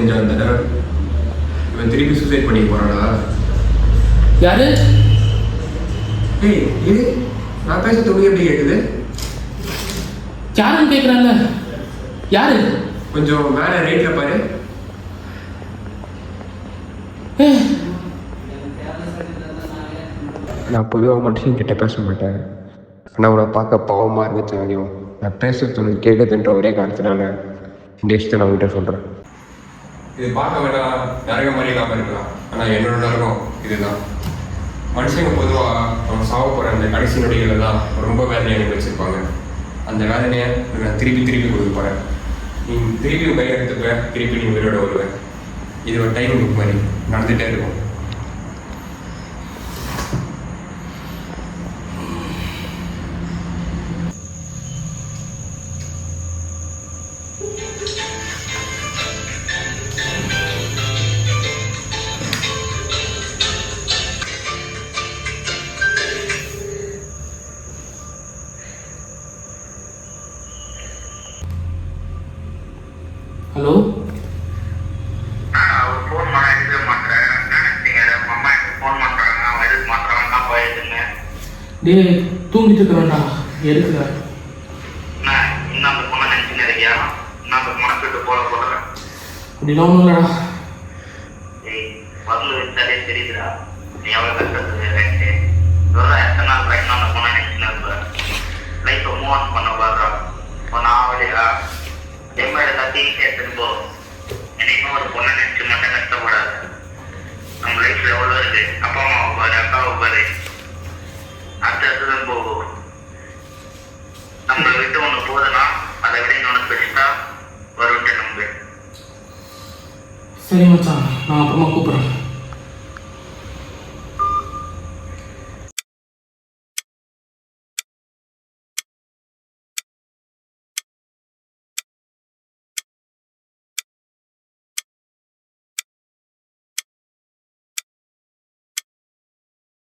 செஞ்ச அந்த இவன் திருப்பி சூசைட் பண்ணி போறானா? யாரு? ஏய் இது நான் பேச துணி எப்படி கேட்குது? யாருன்னு கேட்குறாங்க. யாரு? கொஞ்சம் மேலே ரைட்டில் பாரு. நான் பொதுவாக மனுஷங்கிட்ட பேச மாட்டேன். ஆனால் உன்னை பார்க்க பாவமாக இருந்துச்சாலையும் நான் பேசுறது உனக்கு கேட்குதுன்ற ஒரே காரணத்தினால இந்த விஷயத்தை நான் உங்கள்கிட்ட சொல்கிறேன். இது பார்க்க வேண்டாம் நரக மாதிரி இல்லாமல் இருக்கலாம், ஆனால் என்னோட நரகம் இதுதான். மனுஷங்க பொதுவாக அவங்க சாவ போகிற அந்த கடைசி நொடிகளில் தான் ரொம்ப வேதனையை அனுபவிச்சிருப்பாங்க. அந்த வேதனையை நான் திருப்பி திருப்பி கொடுக்க போகிறேன். நீ திருப்பி கை எடுத்துப்ப, திருப்பி நீ உயிரோட வருவேன். இது ஒரு டைம் புக் மாதிரி நடந்துகிட்டே இருக்கும். ஹலோ, டே தூங்கிட்டு இருக்கிறேன்டா. எதுக்குடா? அப்படிலாம் ஒன்றும் இல்லைடா. ஒரு பொண்ணை நினைச்சு மட்டும் கஷ்டப்படாது. நம்ம லைஃப்ல எவ்வளோ இருக்கு, அப்பா அம்மாவை பாரு, அக்காவை பாரு, அடுத்தடுத்ததும் போகும். நம்மளை விட்டு ஒன்று போதுன்னா அதை விட இன்னொன்று பெஸ்ட்டா வரும்ட்டு நம்பு. சரி மச்சான், நான் அப்புறமா கூப்பிட்றேன்.